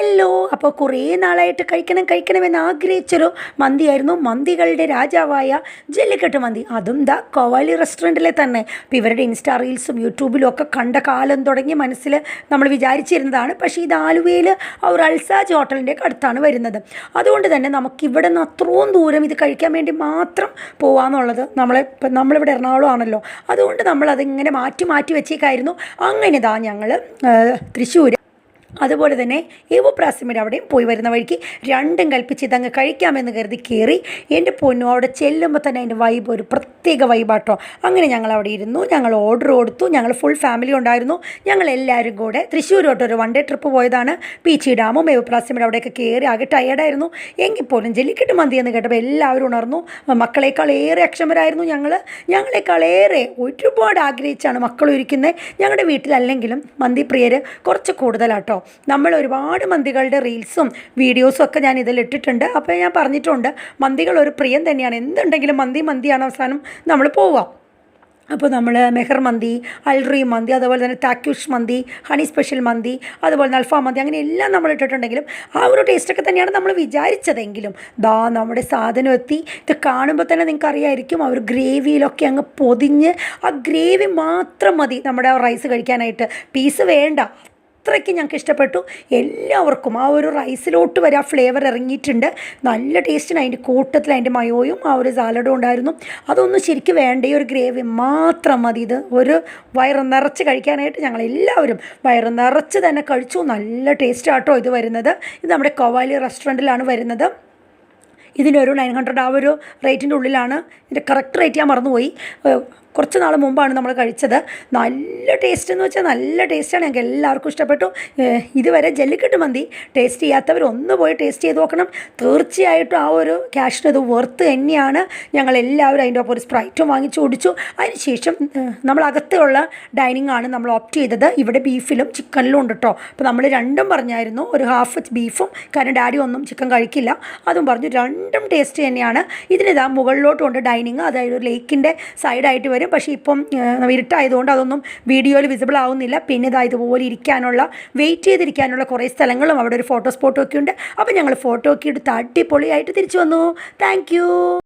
Hello, അപ്പോൾ കുറേ നാളായിട്ട് കഴിക്കണമെന്ന് ആഗ്രഹിച്ചൊരു മന്തിയായിരുന്നു. മന്തികളുടെ രാജാവായ ജല്ലിക്കെട്ട് മന്തി. അതും കോവാലി റെസ്റ്റോറൻറ്റിലെ തന്നെ. അപ്പോൾ ഇവരുടെ ഇൻസ്റ്റാ റീൽസും യൂട്യൂബിലും ഒക്കെ കണ്ട കാലം തുടങ്ങി മനസ്സിൽ നമ്മൾ വിചാരിച്ചിരുന്നതാണ്. പക്ഷേ ഇത് ആലുവയിൽ ഒരു അൽസാജ് ഹോട്ടലിൻ്റെ അടുത്താണ് വരുന്നത്. അതുകൊണ്ട് തന്നെ നമുക്കിവിടെ നിന്ന് അത്രയും ദൂരം ഇത് കഴിക്കാൻ വേണ്ടി മാത്രം പോകാമെന്നുള്ളത് നമ്മളിവിടെ എറണാകുളം ആണല്ലോ. അതുകൊണ്ട് നമ്മളതിങ്ങനെ മാറ്റി വെച്ചേക്കായിരുന്നു. അങ്ങനെ ഞങ്ങൾ തൃശ്ശൂർ അതുപോലെ തന്നെ ഇവപ്രാസിമിൻ്റെ അവിടെയും പോയി വരുന്ന വഴിക്ക് രണ്ടും കൽപ്പിച്ച് ഇതങ്ങ് കഴിക്കാമെന്ന് കരുതി കയറി. എൻ്റെ പൊന്നു, അവിടെ ചെല്ലുമ്പോൾ തന്നെ അതിൻ്റെ വൈബ് ഒരു പ്രത്യേക വൈബാട്ടോ. അങ്ങനെ ഞങ്ങൾ അവിടെ ഇരുന്നു, ഞങ്ങൾ ഓർഡർ കൊടുത്തു. ഞങ്ങൾ ഫുൾ ഫാമിലി ഉണ്ടായിരുന്നു. ഞങ്ങളെല്ലാവരും കൂടെ തൃശ്ശൂരോട്ടൊരു 1 ഡേ ട്രിപ്പ് പോയതാണ്. പീച്ചി ഡാമും ഇവപ്രാസിമിൻ്റെ അവിടെയൊക്കെ കയറി ആകെ ടയേർഡായിരുന്നു. എങ്കിൽ പോലും ജല്ലിക്കെട്ട് മന്തി എന്ന് കേട്ടപ്പോൾ എല്ലാവരും ഉണർന്നു. മക്കളെക്കാളേറെ അക്ഷമരായിരുന്നു ഞങ്ങളെക്കാളേറെ ഒരുപാട് ആഗ്രഹിച്ചാണ് മക്കളും ഇരിക്കുന്നത്. ഞങ്ങളുടെ വീട്ടിലല്ലെങ്കിലും മന്തി പ്രിയർ കുറച്ച് കൂടുതലാട്ടോ. നമ്മൾ ഒരുപാട് മന്തികളുടെ റീൽസും വീഡിയോസും ഒക്കെ ഞാൻ ഇതിൽ ഇട്ടിട്ടുണ്ട്. അപ്പോൾ ഞാൻ പറഞ്ഞിട്ടുണ്ട്, മന്തികൾ ഒരു പ്രിയം തന്നെയാണ്. എന്തുണ്ടെങ്കിലും മന്തിയാണ് അവസാനം നമ്മൾ പോവുക. അപ്പോൾ നമ്മൾ മെഹർ മന്തി, അൽറി മന്തി, അതുപോലെ തന്നെ താക്യൂഷ് മന്തി, ഹണി സ്പെഷ്യൽ മന്തി, അതുപോലെ അൽഫാം മന്തി, അങ്ങനെ എല്ലാം നമ്മൾ ഇട്ടിട്ടുണ്ടെങ്കിലും ആ ഒരു ടേസ്റ്റൊക്കെ തന്നെയാണ് നമ്മൾ വിചാരിച്ചതെങ്കിലും നമ്മുടെ സാധനം എത്തി. ഇത് കാണുമ്പോൾ തന്നെ നിങ്ങൾക്ക് അറിയാമായിരിക്കും, ആ ഒരു ഗ്രേവിയിലൊക്കെ അങ്ങ് പൊതിഞ്ഞ് ആ ഗ്രേവി മാത്രം മതി നമ്മുടെ റൈസ് കഴിക്കാനായിട്ട്. പീസ് വേണ്ട, അത്രയ്ക്ക് ഞങ്ങൾക്ക് ഇഷ്ടപ്പെട്ടു. എല്ലാവർക്കും ആ ഒരു റൈസിലോട്ട് വരെ ആ ഫ്ലേവർ ഇറങ്ങിയിട്ടുണ്ട്. നല്ല ടേസ്റ്റിന് അതിൻ്റെ കൂട്ടത്തിൽ അതിൻ്റെ മയോയും ആ ഒരു സാലഡും ഉണ്ടായിരുന്നു. അതൊന്നും ശരിക്കും വേണ്ട, ഈ ഒരു ഗ്രേവി മാത്രം മതി. ഇത് ഒരു വയറ് നിറച്ച് കഴിക്കാനായിട്ട് ഞങ്ങളെല്ലാവരും വയറ് നിറച്ച് തന്നെ കഴിച്ചു. നല്ല ടേസ്റ്റ് ആട്ടോ ഇത് വരുന്നത്. ഇത് നമ്മുടെ കോവാലി റെസ്റ്റോറൻറ്റിലാണ് വരുന്നത്. ഇതിനൊരു 900 ആ ഒരു റേറ്റിൻ്റെ ഉള്ളിലാണ്. ഇതിൻ്റെ കറക്റ്റ് റേറ്റ് ഞാൻ മറന്നുപോയി. കുറച്ച് നാൾ മുമ്പാണ് നമ്മൾ കഴിച്ചത്. നല്ല ടേസ്റ്റ് എന്ന് വെച്ചാൽ നല്ല ടേസ്റ്റാണ്. ഞങ്ങൾക്ക് എല്ലാവർക്കും ഇഷ്ടപ്പെട്ടു. ഇതുവരെ ജല്ലിക്കെട്ട് മന്തി ടേസ്റ്റ് ചെയ്യാത്തവർ ഒന്ന് പോയി ടേസ്റ്റ് ചെയ്ത് നോക്കണം. തീർച്ചയായിട്ടും ആ ഒരു ക്യാഷിന് ഇത് വർത്ത് തന്നെയാണ്. ഞങ്ങളെല്ലാവരും അതിൻ്റെ ഒപ്പം ഒരു സ്പ്രൈറ്റും വാങ്ങിച്ചു കുടിച്ചു. അതിനുശേഷം നമ്മൾ അകത്തുള്ള ഡൈനിങ് ആണ് നമ്മൾ ഓപ്റ്റ് ചെയ്തത്. ഇവിടെ ബീഫിലും ചിക്കനിലും ഉണ്ട് കേട്ടോ. അപ്പോൾ നമ്മൾ രണ്ടും പറഞ്ഞായിരുന്നു, ഒരു ഹാഫ് ബീഫും, കാരണം ഡാഡി ഒന്നും ചിക്കൻ കഴിക്കില്ല, അതും പറഞ്ഞു. രണ്ടും ടേസ്റ്റ് തന്നെയാണ്. ഇതിനിതാ മുകളിലോട്ടും ഉണ്ട് ഡൈനിങ്, അതായത് ഒരു ലേക്കിൻ്റെ സൈഡായിട്ട് വരും. പക്ഷേ ഇപ്പം ഇരുട്ടായതുകൊണ്ട് അതൊന്നും വീഡിയോയിൽ വിസിബിൾ ആവുന്നില്ല. പിന്നെ ഇതുപോലെ ഇരിക്കാനുള്ള, വെയിറ്റ് ചെയ്തിരിക്കാനുള്ള കുറേ സ്ഥലങ്ങളും അവിടെ ഒരു ഫോട്ടോ സ്പോട്ടും ഒക്കെ ഉണ്ട്. അപ്പോൾ ഞങ്ങൾ ഫോട്ടോ ഒക്കെ എടുത്ത് അടിപൊളിയായിട്ട് തിരിച്ചു വന്നു. താങ്ക്